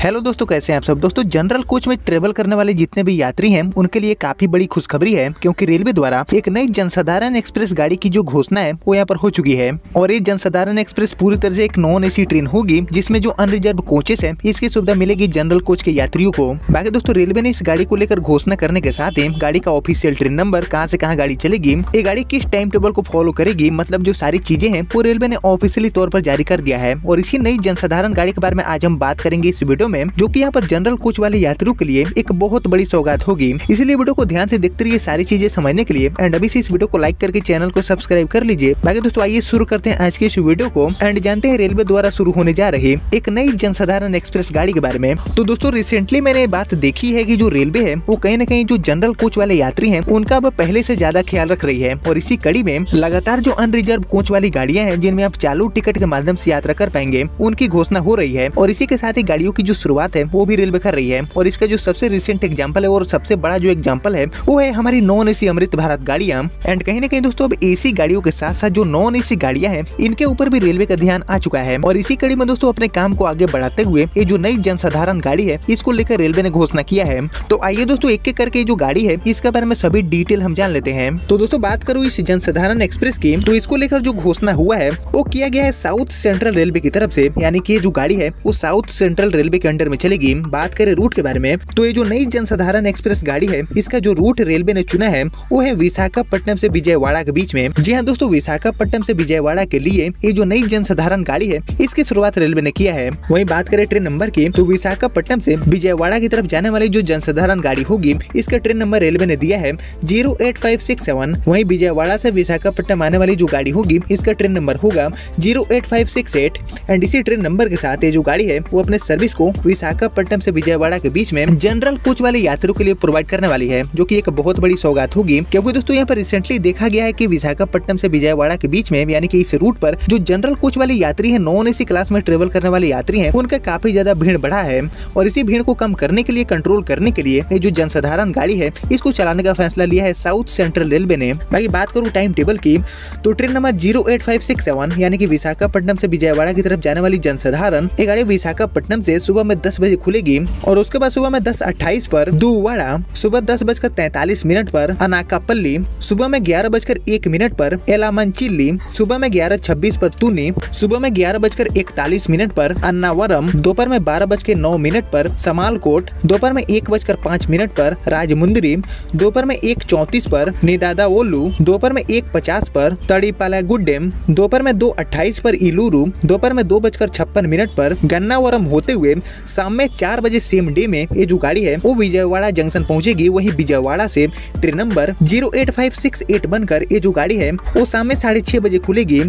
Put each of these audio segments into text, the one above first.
Hello दोस्तों, कैसे हैं आप सब। दोस्तों, जनरल कोच में ट्रेवल करने वाले जितने भी यात्री हैं उनके लिए काफी बड़ी खुशखबरी है, क्योंकि रेलवे द्वारा एक नई जनसाधारण एक्सप्रेस गाड़ी की जो घोषणा है वो यहाँ पर हो चुकी है। और ये जनसाधारण एक्सप्रेस पूरी तरह से एक नॉन एसी ट्रेन होगी, जिसमें जो अनरिजर्व कोचेस है इसकी सुविधा मिलेगी जनरल कोच के यात्रियों को। बाकी दोस्तों, रेलवे ने इस गाड़ी को लेकर घोषणा करने के साथ ही गाड़ी का ऑफिशियल ट्रेन नंबर, कहाँ से कहाँ गाड़ी चलेगी, ये गाड़ी किस टाइम टेबल को फॉलो करेगी, मतलब जो सारी चीजें हैं वो रेलवे ने ऑफिशियली तौर पर जारी कर दिया है। और इसी नई जनसाधारण गाड़ी के बारे में आज हम बात करेंगे इस वीडियो में, जो कि यहाँ पर जनरल कोच वाले यात्रियों के लिए एक बहुत बड़ी सौगात होगी। इसलिए वीडियो को ध्यान से देखते रहिए सारी चीजें समझने के लिए। एंड अभी से इस वीडियो को लाइक करके चैनल को सब्सक्राइब कर लीजिए। बाकी दोस्तों, आइए शुरू करते हैं आज के इस वीडियो को एंड जानते हैं रेलवे द्वारा शुरू होने जा रही एक नई जनसाधारण एक्सप्रेस गाड़ी के बारे में। तो दोस्तों, रिसेंटली मैंने बात देखी है कि जो रेलवे है वो कहीं न कहीं जो जनरल कोच वाले यात्री हैं उनका अब पहले से ज्यादा ख्याल रख रही है। और इसी कड़ी में लगातार जो अनरिजर्व कोच वाली गाड़ियां हैं जिनमें आप चालू टिकट के माध्यम से यात्रा कर पाएंगे, उनकी घोषणा हो रही है। और इसी के साथ ही गाड़ियों की जो शुरुआत है वो भी रेलवे कर रही है। और इसका जो सबसे रिसेंट एग्जांपल है और सबसे बड़ा जो एग्जांपल है वो है हमारी नॉन एसी अमृत भारत गाड़ियां। एंड कहीं न कहीं दोस्तों, अब एसी गाड़ियों के साथ साथ जो नॉन एसी गाड़ियां हैं इनके ऊपर भी रेलवे का ध्यान आ चुका है। और इसी कड़ी में दोस्तों, अपने काम को आगे बढ़ाते हुए ये जो नई जनसाधारण गाड़ी है इसको लेकर रेलवे ने घोषणा किया है। तो आइए दोस्तों, एक एक करके जो गाड़ी है इसके बारे में सभी डिटेल हम जान लेते हैं। तो दोस्तों, बात करूँ इस जनसाधारण एक्सप्रेस की, तो इसको लेकर जो घोषणा हुआ है वो किया गया है साउथ सेंट्रल रेलवे की तरफ से, यानी कि जो गाड़ी है वो साउथ सेंट्रल रेलवे के अंडर में चलेगी। बात करें रूट के बारे में, तो ये जो नई जनसाधारण एक्सप्रेस गाड़ी है इसका जो रूट रेलवे ने चुना है वो है विशाखापट्टनम से विजयवाड़ा के बीच में। जी हाँ दोस्तों, विशाखापट्टनम से विजयवाड़ा के लिए ये जो नई जनसाधारण गाड़ी है इसकी शुरुआत रेलवे ने किया है। वहीं बात करें ट्रेन नंबर की, तो विशाखापट्टनम से विजयवाड़ा की तरफ जाने वाली जो जनसाधारण गाड़ी होगी इसका ट्रेन नंबर रेलवे ने दिया है 08567। वहीं विजयवाड़ा से विशाखापट्टनम आने वाली जो गाड़ी होगी इसका ट्रेन नंबर होगा 08568। एंड इसी ट्रेन नंबर के साथ ये जो गाड़ी है वो अपने सर्विस को विशाखापट्टनम से विजयवाड़ा के बीच में जनरल कोच वाले यात्रियों के लिए प्रोवाइड करने वाली है, जो कि एक बहुत बड़ी सौगात होगी। क्योंकि दोस्तों, यहाँ पर रिसेंटली देखा गया है कि विशाखापट्टनम से विजयवाड़ा के बीच में, यानी कि इस रूट पर जो जनरल कोच वाले यात्री हैं, नॉन एसी क्लास में ट्रेवल करने वाले यात्री हैं, उनका काफी ज्यादा भीड़ बढ़ा है। और इसी भीड़ को कम करने के लिए, कंट्रोल करने के लिए ये जो जनसाधारण गाड़ी है इसको चलाने का फैसला लिया है साउथ सेंट्रल रेलवे ने। बाकी बात करूँ टाइम टेबल की, तो ट्रेन नंबर 08567 यानी कि विशाखापट्टनम से विजयवाड़ा की तरफ जाने वाली जनसाधारण ये गाड़ी विशाखापट्टनम से सुबह में 10 बजे खुलेगी। और उसके बाद सुबह में 10:28 पर दुवाड़ा, सुबह 10:43 पर अनाकापल्ली, सुबह में 11:01 पर एलामंचिल्ली, सुबह में 11:26 पर तुनी, सुबह में 11:41 पर अन्नावरम, दोपहर में 12:09 पर समालकोट, दोपहर में 1:05 पर राजमुंदरी, दोपहर में 1:34 पर निदादावोलू, दोपहर में 1:50 पर तड़ीपालागुड्डेम, दोपहर में 2:28 पर इलूरू, दोपहर में 2:56 पर गन्नावरम होते हुए शाम में 4 बजे सेम डे में ये जो गाड़ी है वो विजयवाड़ा जंक्शन पहुंचेगी। वही विजयवाड़ा से ट्रेन नंबर 08568 बनकर ये जो गाड़ी है वो शाम में 6:30 बजे खुलेगी।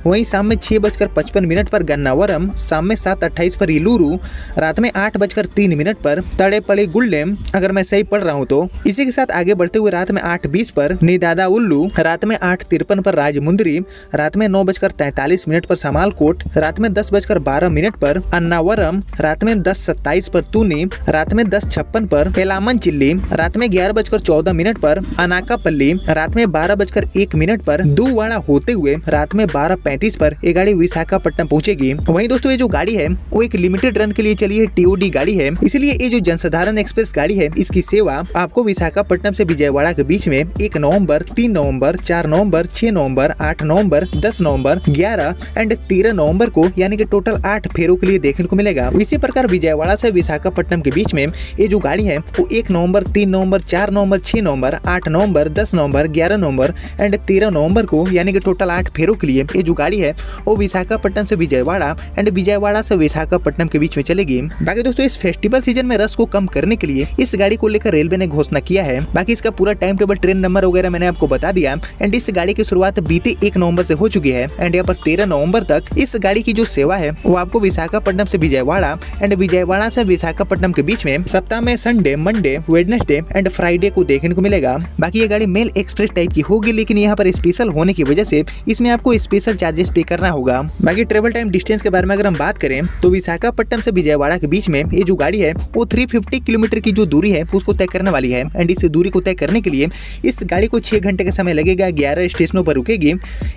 वहीं शाम में 6:55 पर गन्नावरम, शाम में 7:28 पर इलूरू, रात में 8:03 पर तड़ेपलीगुड्डेम, अगर मैं सही पढ़ रहा हूँ तो। इसी के साथ आगे बढ़ते हुए रात में 8:20 पर निदादावोलू, रात में 8:53 पर राजमुंदरी, रात में 9:43 पर समालकोट, रात में 10:12 पर अन्नावरम, रात में 10:27 पर तुनी, रात में 10:56 पर एलामंचिल्ली, रात में 11:14 पर अनाकापल्ली, रात में 12:01 पर दुवाड़ा होते हुए रात में 12:35 पर ये गाड़ी विशाखापट्टनम पहुंचेगी। वहीं दोस्तों, ये जो गाड़ी है वो एक लिमिटेड रन के लिए चली है, टीओडी गाड़ी है। इसलिए ये जो जनसाधारण एक्सप्रेस गाड़ी है इसकी सेवा आपको विशाखापट्टनम से विजयवाड़ा के बीच में 1 नवंबर, 3 नवंबर, 4 नवंबर, 6 नवंबर, 8 नवंबर, 10 नवंबर, 11 एंड 13 नवंबर को, यानी कि टोटल 8 फेरों के लिए देखने को मिलेगा। इसी प्रकार विजयवाड़ा से विशाखापट्टनम के बीच में ये जो गाड़ी है वो 1 नवंबर, 3 नवंबर, 4 नवंबर, 6 नवंबर, 8 नवंबर, 10 नवंबर, 11 नवंबर एंड 13 नवंबर को, यानी कि टोटल 8 फेरों के लिए ये जो गाड़ी है वो विशाखापट्टनम से विजयवाड़ा एंड विजयवाड़ा से विशाखापट्टनम के बीच में चलेगी। बाकी दोस्तों, इस फेस्टिवल सीजन में रश को कम करने के लिए इस गाड़ी को लेकर रेलवे ने घोषणा किया है। बाकी इसका पूरा टाइम टेबल, ट्रेन नंबर वगैरह मैंने आपको बता दिया। एंड इस गाड़ी की शुरुआत बीते 1 नवंबर से हो चुकी है। एंड यहाँ पर 13 नवंबर तक इस गाड़ी की जो सेवा है वो आपको विशाखापट्टनम से विजयवाड़ा एंड विजयवाड़ा से विशाखापट्टनम के बीच में सप्ताह में Sunday, Monday, Wednesday and Friday को देखने को मिलेगा। बाकी ये गाड़ी मेल एक्सप्रेस टाइप की होगी, लेकिन यहाँ पर स्पेशल होने की वजह से इसमें आपको स्पेशल चार्जेस पे करना होगा। बाकी ट्रेवल टाइम डिस्टेंस के बारे में अगर हम बात करें, तो विशाखापट्टनम से विजयवाड़ा के बीच में ये जो गाड़ी है वो 350 किलोमीटर की जो दूरी है उसको तय करने वाली है। एंड इस दूरी को तय करने के लिए इस गाड़ी को 6 घंटे का समय लगेगा, 11 स्टेशनों पर रुकेगी।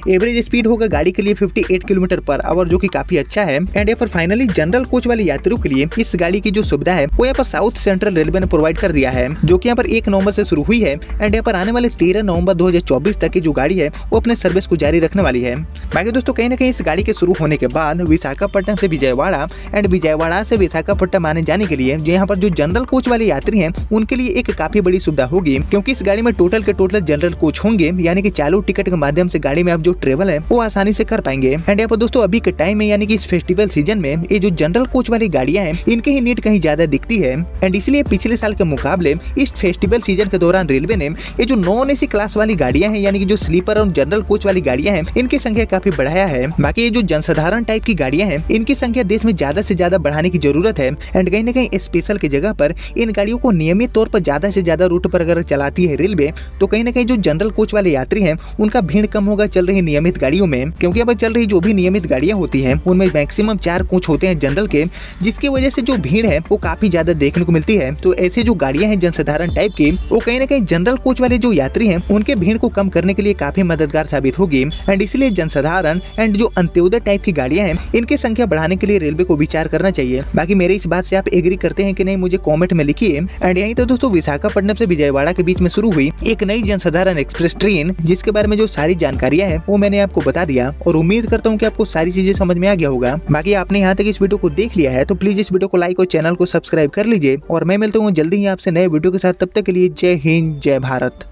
एवरेज स्पीड होगा गाड़ी के लिए 58 किलोमीटर पर आवर, जो कि काफी अच्छा है। एंड यहाँ पर फाइनली जनरल कोच वाले यात्रियों यात्रियों के लिए इस गाड़ी की जो सुविधा है वो यहाँ पर साउथ सेंट्रल रेलवे ने प्रोवाइड कर दिया है, जो कि यहाँ पर 1 नवंबर से शुरू हुई है एंड यहाँ पर आने वाले 13 नवंबर 2024 तक की जो गाड़ी है वो अपने सर्विस को जारी रखने वाली है। बाकी दोस्तों कहीं ना कहीं इस गाड़ी के शुरू होने के बाद विशाखापट्टनम से विजयवाड़ा एंड विजयवाड़ा से विशाखापट्टनम आने जाने के लिए यहाँ पर जो जनरल कोच वाले यात्री हैं उनके लिए एक काफी बड़ी सुविधा होगी, क्योंकि इस गाड़ी में टोटल के टोटल जनरल कोच होंगे, यानी कि चालू टिकट के माध्यम से गाड़ी में आप जो ट्रेवल है वो आसानी से कर पाएंगे। एंड यहाँ पर दोस्तों अभी के टाइम में यानी कि इस फेस्टिवल सीजन में ये जो जनरल कोच वाली गाड़ियां हैं इनकी ही नीड कहीं ज्यादा दिखती है एंड इसलिए पिछले साल के मुकाबले इस फेस्टिवल सीजन के दौरान रेलवे ने ये जो नॉन एसी क्लास वाली गाड़ियां हैं यानी कि जो स्लीपर और जनरल कोच वाली गाड़ियां हैं इनकी संख्या काफी बढ़ाया है। बाकी ये जो जनसाधारण टाइप की गाड़ियां हैं इनकी संख्या देश में ज्यादा से ज्यादा बढ़ाने की जरूरत है एंड कहीं ना कहीं स्पेशल की जगह पर इन गाड़ियों को नियमित तौर पर ज्यादा से ज्यादा रूट पर अगर चलाती है रेलवे तो कहीं ना कहीं जो जनरल कोच वाले यात्री हैं उनका भीड़ कम होगा चल रही नियमित गाड़ियों में, क्योंकि अब चल रही जो भी नियमित गाड़ियां होती हैं उनमें मैक्सिमम 4 कोच होते हैं जनरल के, जिसकी वजह से जो भीड़ है वो काफी ज्यादा देखने को मिलती है। तो ऐसे जो गाड़ियां हैं जनसाधारण टाइप की वो कहीं ना कहीं जनरल कोच वाले जो यात्री हैं उनके भीड़ को कम करने के लिए काफी मददगार साबित होगी एंड इसलिए जनसाधारण एंड जो अंत्योदय टाइप की गाड़ियां हैं इनकी संख्या बढ़ाने के लिए रेलवे को विचार करना चाहिए। बाकी मेरी इस बात से आप एग्री करते हैं कि नहीं मुझे कमेंट में लिखिए। एंड यही तो दोस्तों विशाखापट्टनम से विजयवाड़ा के बीच में शुरू हुई एक नई जनसाधारण एक्सप्रेस ट्रेन, जिसके बारे में जो सारी जानकारियां हैं वो मैंने आपको बता दिया और उम्मीद करता हूँ कि आपको सारी चीजें समझ में आ गया होगा। बाकी आपने यहाँ तक इस वीडियो को देख लिया है तो प्लीज इस वीडियो को लाइक और चैनल को सब्सक्राइब कर लीजिए और मैं मिलता हूँ जल्दी ही आपसे नए वीडियो के साथ। तब तक के लिए जय हिंद जय भारत।